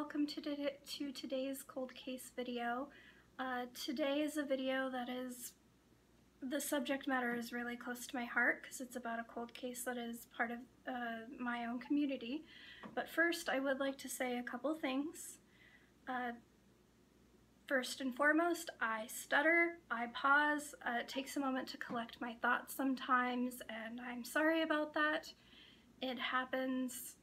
welcome to today's cold case video. Today is a video that the subject matter is really close to my heart because it's about a cold case that is part of my own community. But first, I would like to say a couple things. First and foremost, I stutter, I pause, it takes a moment to collect my thoughts sometimes, and I'm sorry about that. It happens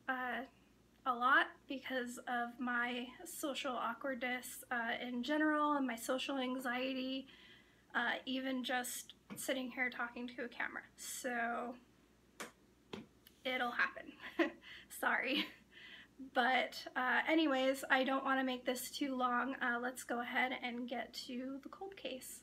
a lot because of my social awkwardness in general and my social anxiety, even just sitting here talking to a camera. So it'll happen. Sorry. But anyways, I don't want to make this too long. Let's go ahead and get to the cold case.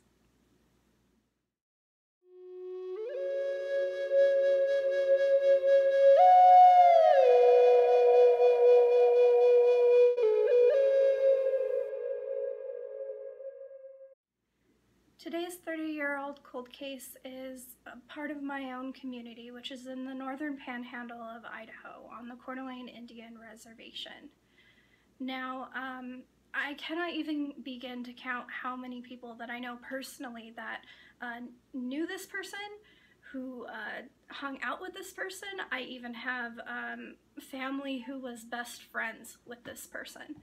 Today's 30-year-old cold case is a part of my own community, which is in the northern panhandle of Idaho on the Coeur Indian Reservation. Now, I cannot even begin to count how many people that I know personally that knew this person, who hung out with this person. I even have family who was best friends with this person.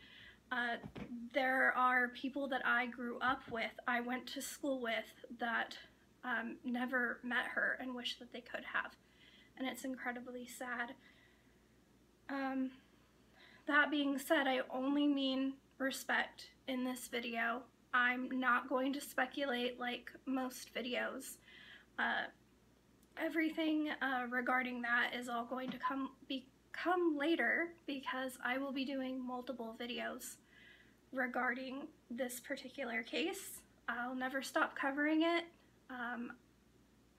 There are people that I grew up with, I went to school with, that never met her and wish that they could have. And it's incredibly sad. That being said, I only mean respect in this video. I'm not going to speculate like most videos. Everything regarding that is all going to come later because I will be doing multiple videos regarding this particular case. I'll never stop covering it.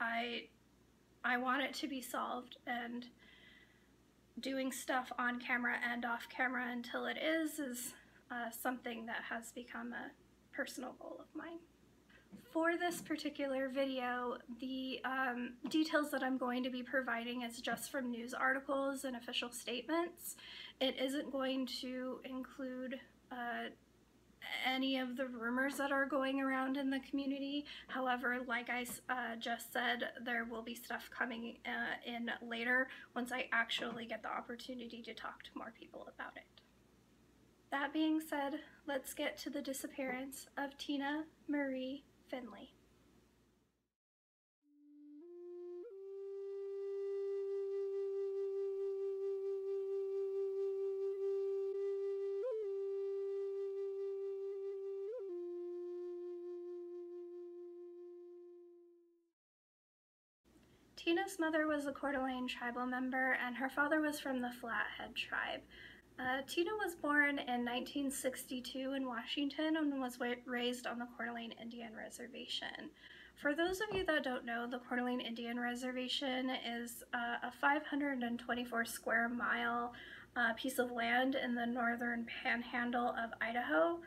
I want it to be solved, and doing stuff on camera and off camera until it is something that has become a personal goal of mine. For this particular video, the details that I'm going to be providing is just from news articles and official statements. It isn't going to include any of the rumors that are going around in the community. However, like I just said, there will be stuff coming in later once I actually get the opportunity to talk to more people about it. That being said, let's get to the disappearance of Tina Marie Finley. Tina's mother was a Coeur d'Alene tribal member, and her father was from the Flathead tribe. Tina was born in 1962 in Washington and was raised on the Coeur d'Alene Indian Reservation. For those of you that don't know, the Coeur d'Alene Indian Reservation is a 524 square mile piece of land in the northern panhandle of Idaho.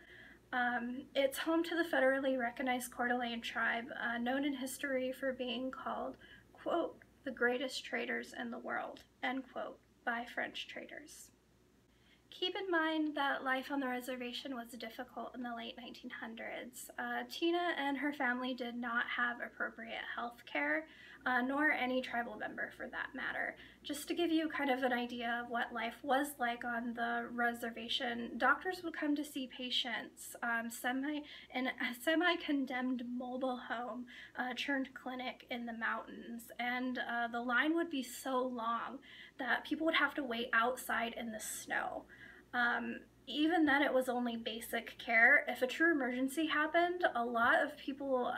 It's home to the federally recognized Coeur d'Alene tribe, known in history for being called, quote, the greatest traders in the world, end quote, by French traders. Keep in mind that life on the reservation was difficult in the late 1900s. Tina and her family did not have appropriate health care, nor any tribal member for that matter. Just to give you kind of an idea of what life was like on the reservation, doctors would come to see patients in a semi-condemned mobile home turned clinic in the mountains, and the line would be so long that people would have to wait outside in the snow. Even then, it was only basic care. If a true emergency happened, a lot of people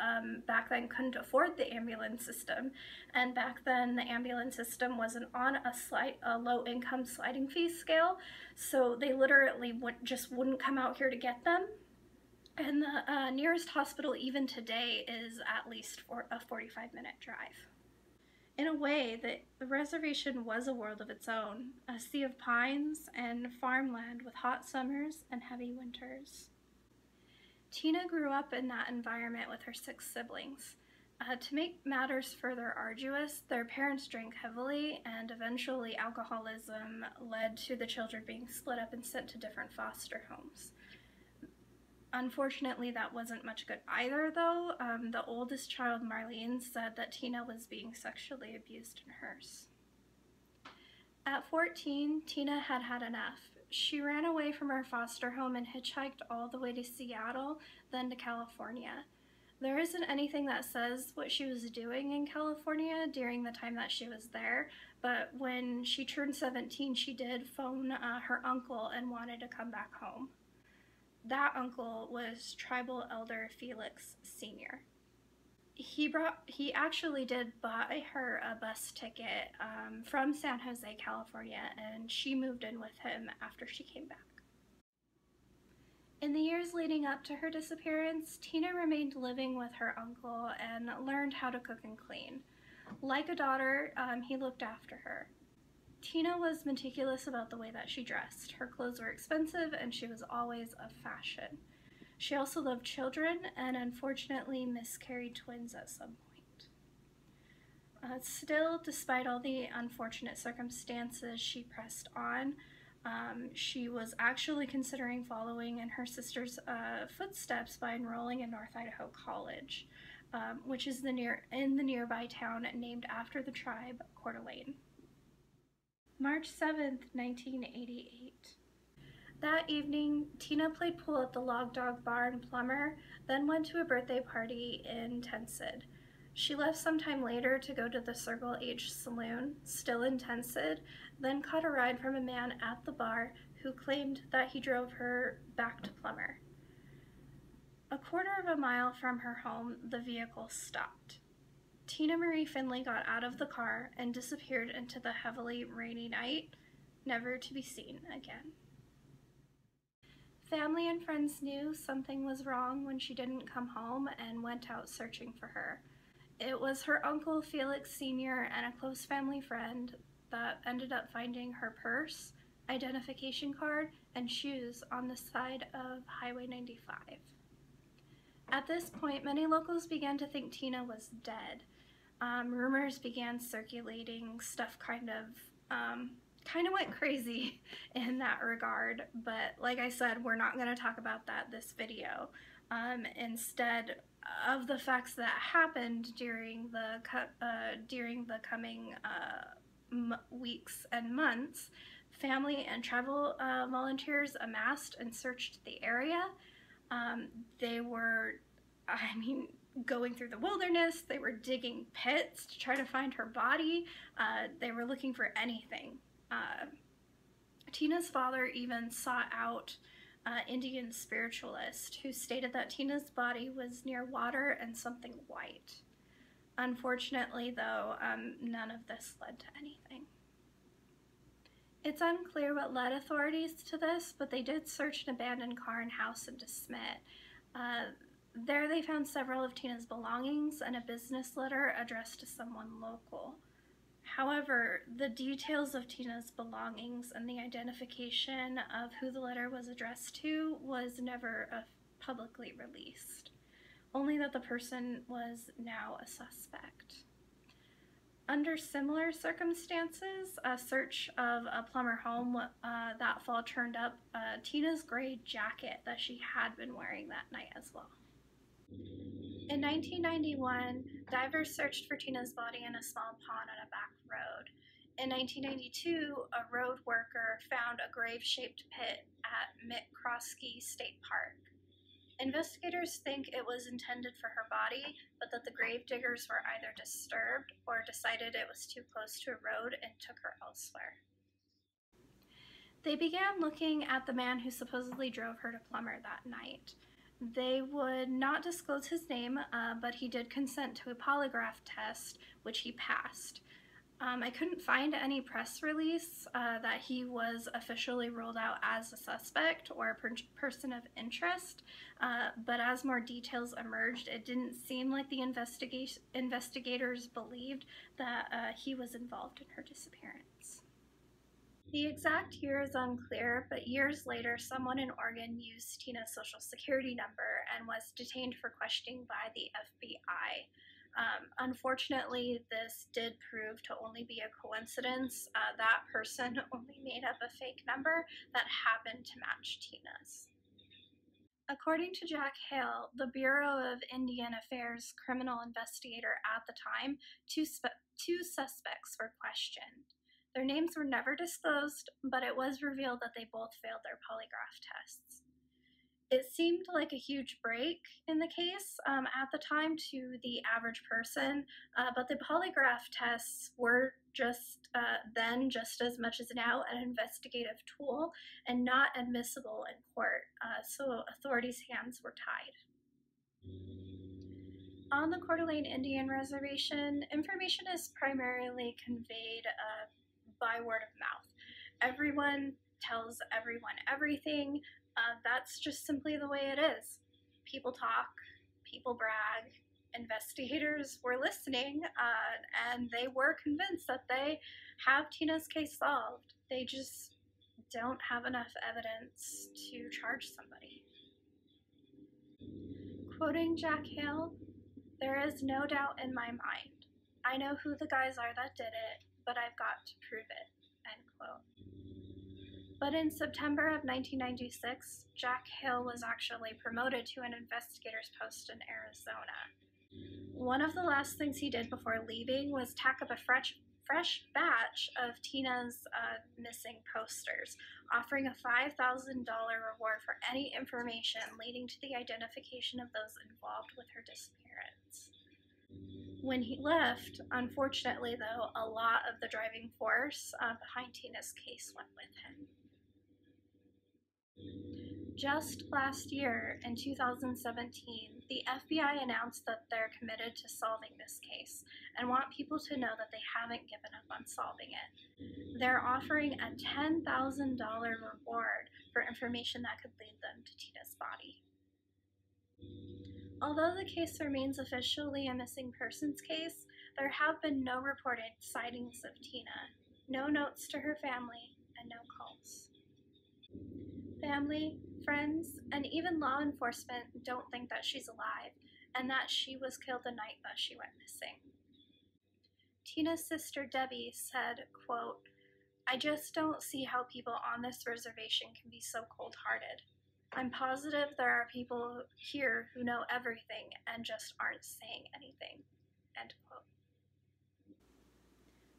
back then couldn't afford the ambulance system, and back then the ambulance system wasn't on a low-income sliding fee scale, so they literally just wouldn't come out here to get them. And the nearest hospital even today is at least a 45-minute drive. In a way, the reservation was a world of its own, a sea of pines and farmland with hot summers and heavy winters. Tina grew up in that environment with her 6 siblings. To make matters further arduous, their parents drank heavily, and eventually alcoholism led to the children being split up and sent to different foster homes. Unfortunately, that wasn't much good either, though. The oldest child, Marlene, said that Tina was being sexually abused in hers. At 14, Tina had had enough. She ran away from her foster home and hitchhiked all the way to Seattle, then to California. There isn't anything that says what she was doing in California during the time that she was there, but when she turned 17, she did phone her uncle and wanted to come back home. That uncle was Tribal Elder Felix Sr. He actually did buy her a bus ticket from San Jose, California, and she moved in with him after she came back. In the years leading up to her disappearance, Tina remained living with her uncle and learned how to cook and clean. Like a daughter, he looked after her. Tina was meticulous about the way that she dressed. Her clothes were expensive and she was always of fashion. She also loved children and unfortunately miscarried twins at some point. Still, despite all the unfortunate circumstances, she pressed on. She was actually considering following in her sister's footsteps by enrolling in North Idaho College, which is in the nearby town named after the tribe, Coeur d'Alene. March 7th, 1988. That evening, Tina played pool at the Log Dog Bar in Plummer, then went to a birthday party in Endangered. She left sometime later to go to the Circle H Saloon, still in Endangered, then caught a ride from a man at the bar who claimed that he drove her back to Plummer. A quarter of a mile from her home, the vehicle stopped. Tina Marie Finley got out of the car and disappeared into the heavily rainy night, never to be seen again. Family and friends knew something was wrong when she didn't come home and went out searching for her. It was her uncle Felix Sr. and a close family friend that ended up finding her purse, identification card, and shoes on the side of Highway 95. At this point, many locals began to think Tina was dead. Rumors began circulating, stuff kind of went crazy in that regard, but like I said, we're not going to talk about that this video. Instead of the facts that happened during the coming weeks and months, family and travel volunteers amassed and searched the area. They were, going through the wilderness. They were digging pits to try to find her body. They were looking for anything. Tina's father even sought out Indian spiritualist who stated that Tina's body was near water and something white. Unfortunately, though, none of this led to anything. It's unclear what led authorities to this, but they did search an abandoned car and house in DeSmet. There they found several of Tina's belongings and a business letter addressed to someone local. However, the details of Tina's belongings and the identification of who the letter was addressed to was never publicly released, only that the person was now a suspect. Under similar circumstances, a search of a Plummer home that fall turned up Tina's gray jacket that she had been wearing that night as well. In 1991, divers searched for Tina's body in a small pond on a back road. In 1992, a road worker found a grave-shaped pit at McCroskey State Park. Investigators think it was intended for her body, but that the grave diggers were either disturbed or decided it was too close to a road and took her elsewhere. They began looking at the man who supposedly drove her to Plummer that night. They would not disclose his name, but he did consent to a polygraph test, which he passed. I couldn't find any press release that he was officially ruled out as a suspect or a person of interest, but as more details emerged, it didn't seem like the investigators believed that he was involved in her disappearance. The exact year is unclear, but years later, someone in Oregon used Tina's social security number and was detained for questioning by the FBI. Unfortunately, this did prove to only be a coincidence. That person only made up a fake number that happened to match Tina's. According to Jack Hale, the Bureau of Indian Affairs criminal investigator at the time, two suspects were questioned. Their names were never disclosed, but it was revealed that they both failed their polygraph tests. It seemed like a huge break in the case at the time to the average person, but the polygraph tests were then, just as much as now, an investigative tool and not admissible in court, so authorities' hands were tied. On the Coeur d'Alene Indian Reservation, information is primarily conveyed by word of mouth. Everyone tells everyone everything. That's just simply the way it is. People talk, people brag. Investigators were listening, and they were convinced that they have Tina's case solved. They just don't have enough evidence to charge somebody. Quoting Jack Hale, "There is no doubt in my mind. I know who the guys are that did it, but I've got to prove it," end quote. But in September of 1996, Jack Hale was actually promoted to an investigator's post in Arizona. One of the last things he did before leaving was tack up a fresh batch of Tina's missing posters, offering a $5,000 reward for any information leading to the identification of those involved with her disappearance. When he left, unfortunately though, a lot of the driving force behind Tina's case went with him. Just last year, in 2017, the FBI announced that they're committed to solving this case and want people to know that they haven't given up on solving it. They're offering a $10,000 reward for information that could lead them to Tina's body. Although the case remains officially a missing persons case, there have been no reported sightings of Tina, no notes to her family, and no calls. Family, friends, and even law enforcement don't think that she's alive and that she was killed the night that she went missing. Tina's sister Debbie said, quote, "I just don't see how people on this reservation can be so cold-hearted. I'm positive there are people here who know everything and just aren't saying anything," end quote.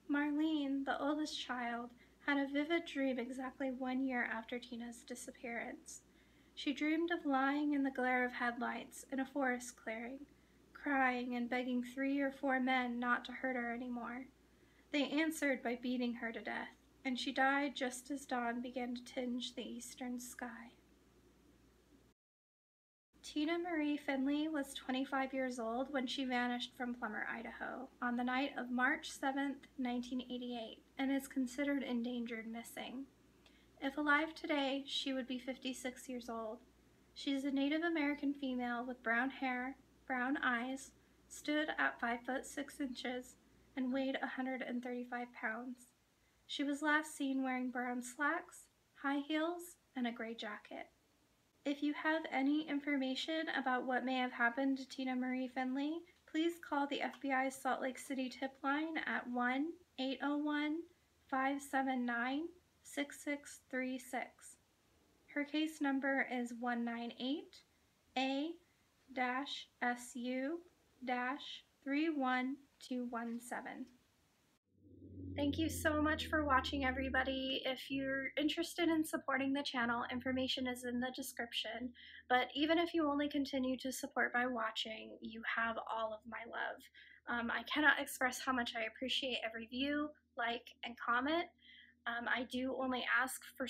Marlene, the oldest child, had a vivid dream exactly 1 year after Tina's disappearance. She dreamed of lying in the glare of headlights in a forest clearing, crying and begging 3 or 4 men not to hurt her anymore. They answered by beating her to death, and she died just as dawn began to tinge the eastern sky. Tina Marie Finley was 25 years old when she vanished from Plummer, Idaho, on the night of March 7, 1988, and is considered endangered missing. If alive today, she would be 56 years old. She is a Native American female with brown hair, brown eyes, stood at 5 foot 6 inches, and weighed 135 pounds. She was last seen wearing brown slacks, high heels, and a gray jacket. If you have any information about what may have happened to Tina Marie Finley, please call the FBI's Salt Lake City tip line at 1-801-579-6636. Her case number is 198-A-SU-31217. Thank you so much for watching, everybody. If you're interested in supporting the channel, information is in the description. But even if you only continue to support by watching, you have all of my love. I cannot express how much I appreciate every view, like, and comment. I do only ask for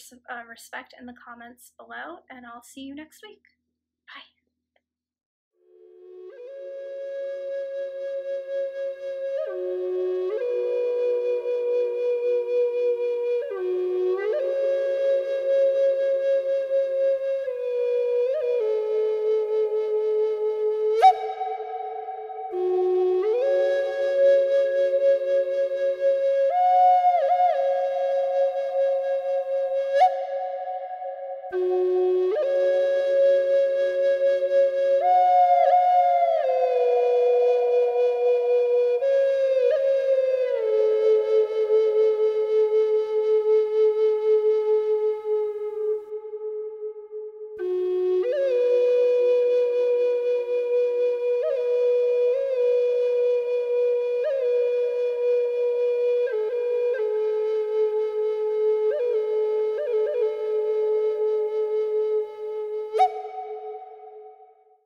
respect in the comments below, and I'll see you next week. Bye.